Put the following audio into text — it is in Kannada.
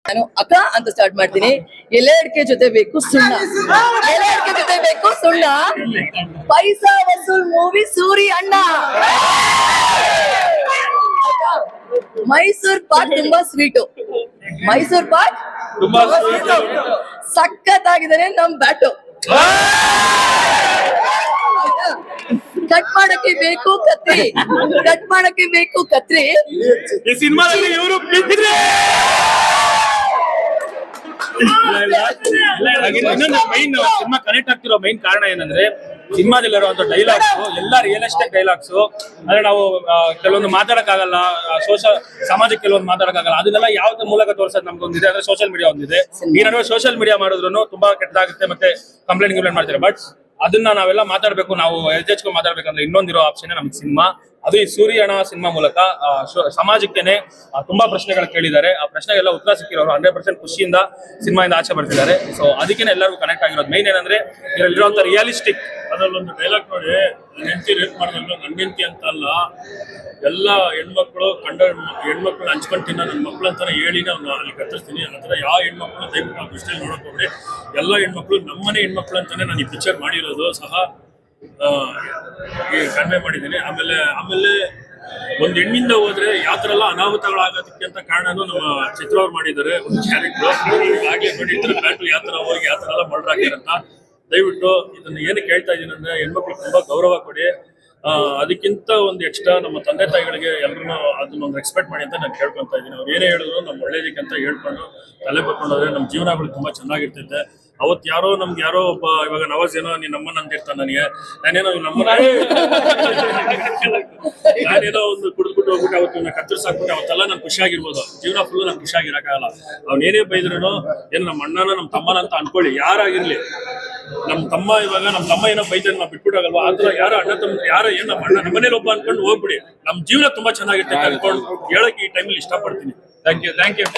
ನಾನು ಅಕ್ಕ ಅಂತ ಸ್ಟಾರ್ಟ್ ಮಾಡ್ತೀನಿ. ಎಲೆ ಅಡಿಕೆ ಜೊತೆ ಬೇಕು ಸುಣ್ಣ, ಎಲೆ ಅಡಿಕೆ ಜೊತೆ ಬೇಕು ಸುಣ್ಣ. ಪೈಸಾ ವಸೂಲ್ ಮೂವಿ ಸೂರಿ ಅಣ್ಣ. ಮೈಸೂರ್ ಪಾಕ್ ತುಂಬಾ ಸ್ವೀಟು, ಮೈಸೂರ್ ಪಾಕ್ ತುಂಬಾ ಸ್ವೀಟು. ಸಖತ್ತಾಗಿದ್ದಾನೆ ನಮ್ ಬ್ಯಾಟು. ಕಟ್ ಮಾಡಕ್ಕೆ ಬೇಕು ಕತ್ರಿ, ಕಟ್ ಮಾಡಕ್ಕೆ ಬೇಕು ಕತ್ರಿ. ಈ ಸಿನಿಮಾದಲ್ಲಿ ಇವರು ಇನ್ನೊಂದು ಮೈನ್ ಸಿನಿಮಾ ಕನೆಕ್ಟ್ ಆಗ್ತಿರೋ ಮೈನ್ ಕಾರಣ ಏನಂದ್ರೆ ಸಿನಿಮಾದಲ್ಲಿರುವಂತ ಡೈಲಾಗ್ಸ್ ಎಲ್ಲ ರಿಯಲಿಸ್ಟಿಕ್ ಡೈಲಾಗ್ಸ್. ಅಂದ್ರೆ ನಾವು ಕೆಲವೊಂದು ಮಾತಾಡಕ್ಕಾಗಲ್ಲ, ಸಮಾಜಕ್ಕೆ ಕೆಲವೊಂದು ಮಾತಾಡಕ್ಕಾಗಲ್ಲ, ಅದನ್ನೆಲ್ಲ ಯಾವ ಮೂಲಕ ತೋರ್ಸೋದು ನಮ್ಗೊಂದಿದೆ. ಅಂದ್ರೆ ಸೋಷಿಯಲ್ ಮೀಡಿಯಾ ಒಂದಿದೆ. ಈ ನಡುವೆ ಸೋಷಿಯಲ್ ಮೀಡಿಯಾ ಮಾಡಿದ್ರು ತುಂಬಾ ಕೆಟ್ಟದಾಗುತ್ತೆ, ಮತ್ತೆ ಕಂಪ್ಲೇಂಟ್ ಮಾಡ್ತಾರೆ. ಬಟ್ ಅದನ್ನ ನಾವೆಲ್ಲ ಮಾತಾಡ್ಬೇಕು, ನಾವು ಹೆಜ್ಜೆಚ್ಕೊಂಡು ಮಾತಾಡ್ಬೇಕಂದ್ರೆ ಇನ್ನೊಂದಿರೋ ಆಪ್ಷನ್ ನಮ್ಗೆ ಸಿನಿಮಾ. ಅದು ಈ ಸೂರ್ಯಣ್ಣ ಸಿನಿಮಾ ಮೂಲಕ ಸಮಾಜಕ್ಕೆನೆ ತುಂಬಾ ಪ್ರಶ್ನೆಗಳು ಕೇಳಿದ್ದಾರೆ. ಆ ಪ್ರಶ್ನೆಗೆಲ್ಲ ಉತ್ತರ ಸಿಕ್ಕಿರೋರು 100% ಖುಷಿಯಿಂದ ಸಿನಿಮಾಯಿಂದ ಆಚೆ ಬರ್ತಿದ್ದಾರೆ. ಸೊ ಅದಕ್ಕೇನೆ ಎಲ್ಲರಿಗೂ ಕನೆಕ್ಟ್ ಆಗಿರೋದು. ಮೈನ್ ಏನಂದ್ರೆ ಇದರಲ್ಲಿರುವಂತ ರಿಯಲಿಸ್ಟಿಕ್. ಅದರಲ್ಲೊಂದು ಡೈಲಾಗ್ ನೋಡಿ, ಹೆಂಡತಿ ರೇಪ್ ಮಾಡಿದ್ರು ನನ್ನ ಹೆಂಡತಿ ಅಂತ ಅಲ್ಲ, ಎಲ್ಲ ಹೆಣ್ಮಕ್ಳು ಹೆಣ್ಮಕ್ಳು ಹಂಚ್ಕೊಂಡು ತಿನ್ನೋ ನನ್ನ ಮಕ್ಳು ಅಂತಾನೆ ಹೇಳಿನೇ ಅವ್ನು ಅಲ್ಲಿ ಕತ್ತರಿಸ್ತೀನಿ. ಆ ಥರ ಯಾವ ಹೆಣ್ಮಕ್ಳು ದಯವಿಟ್ಟು ಆ ದೃಷ್ಟಿಯಲ್ಲಿ ನೋಡಕ್ ಹೋಗ್ರಿ. ಎಲ್ಲ ಹೆಣ್ಮಕ್ಳು ನಮ್ಮನೆ ಹೆಣ್ಮಕ್ಳು ಅಂತಾನೆ ನಾನು ಈ ಪಿಕ್ಚರ್ ಮಾಡಿರೋದು ಸಹ ಕಡಿಮೆ ಮಾಡಿದ್ದೀನಿ. ಆಮೇಲೆ ಒಂದ್ ಹೆಣ್ಣಿಂದ ಹೋದ್ರೆ ಯಾವ ಥರ ಎಲ್ಲ ಅನಾಹುತಗಳಾಗೋದಕ್ಕೆ ಅಂತ ಕಾರಣನೂ ನಮ್ಮ ಚಿತ್ರವ್ರು ಮಾಡಿದ್ದಾರೆ. ಒಂದು ಕ್ಯಾರೆಕ್ಟರ್ ಆಗ್ಲೇ ನೋಡಿರ್ತಾರೆ, ಬ್ಯಾಟು ಯಾವ ಥರ ಹೋಗಿ ಯಾವ ಥರ ಎಲ್ಲ ಮರ್ಡರ್ ಆಗಿರಂತ. ದಯವಿಟ್ಟು ಇದನ್ನ ಏನಕ್ಕೆ ಹೇಳ್ತಾ ಇದ್ದೀನಿ ಅಂದ್ರೆ, ಹೆಣ್ಮಕ್ಳು ತುಂಬಾ ಗೌರವ ಕೊಡಿ. ಅದಕ್ಕಿಂತ ಒಂದು ಎಕ್ಸ್ಟ್ರಾ ನಮ್ಮ ತಂದೆ ತಾಯಿಗಳಿಗೆ ಎಲ್ಲರೂ ಅದನ್ನೊಂದು ಎಕ್ಸ್ಪೆಕ್ಟ್ ಮಾಡಿ ಅಂತ ನಾನು ಕೇಳ್ಕೊತಾ ಇದ್ದೀನಿ. ಅವ್ರು ಏನೇ ಹೇಳಿದ್ರು ನಮ್ಮ ಒಳ್ಳೇದಕ್ಕೆ ಅಂತ ಹೇಳ್ಕೊಂಡು ತಲೆ ಬರ್ಕೊಂಡೋದ್ರೆ ನಮ್ಮ ಜೀವನಗಳು ತುಂಬಾ ಚೆನ್ನಾಗಿರ್ತೈತೆ. ಅವತ್ತು ನಮ್ಗೆ ಯಾರೋ ಒಬ್ಬ ಇವಾಗ ನವಾಜ್ ಏನೋ ನೀನ್ ನಮ್ಮನ್ನ ಅಂತಿರ್ತಾನೆ, ನಾನೇನೋ ನಾನೇನೋ ಒಂದು ಕುಡಿದ್ಬಿಟ್ಟು ಹೋಗ್ಬಿಟ್ಟು ಅವತ್ತು ಕತ್ತರಿಸಾಕ್ಬಿಟ್ಟು ಅವತ್ತೆಲ್ಲ ನಾನು ಖುಷಿಯಾಗಿರ್ಬೋದು. ಜೀವನ ಫುಲ್ ನಾನು ಖುಷಿಯಾಗಿರಕ್ಕಾಗಲ್ಲ. ಅವ್ನೇನೇ ಬೈದ್ರು ಏನು ನಮ್ಮ ಅಣ್ಣನ ನಮ್ಮ ತಮ್ಮನ ಅಂತ ಅನ್ಕೊಳ್ಳಿ, ಯಾರಾಗಿರ್ಲಿ. ನಮ್ಮ ತಮ್ಮ ಏನೋ ಬೈದ್ರೆ ನಾವು ಬಿಟ್ಬಿಟ್ಟಾಗಲ್ವಾ, ಆ ಥರ ಯಾರೋ ಅಣ್ಣ ತಮ್ಮ ಯಾರೋ ಏನು ನಮ್ಮ ಅಣ್ಣ ನಮ್ಮನೇಲಿ ಒಬ್ಬ ಅನ್ಕೊಂಡು ಹೋಗ್ಬಿಡಿ. ನಮ್ಮ ಜೀವನ ತುಂಬಾ ಚೆನ್ನಾಗಿರ್ತೈತೆ ಅನ್ಕೊಂಡು ಹೇಳಕ್ ಈ ಟೈಮಲ್ಲಿ ಇಷ್ಟಪಡ್ತೀನಿ. Thank you.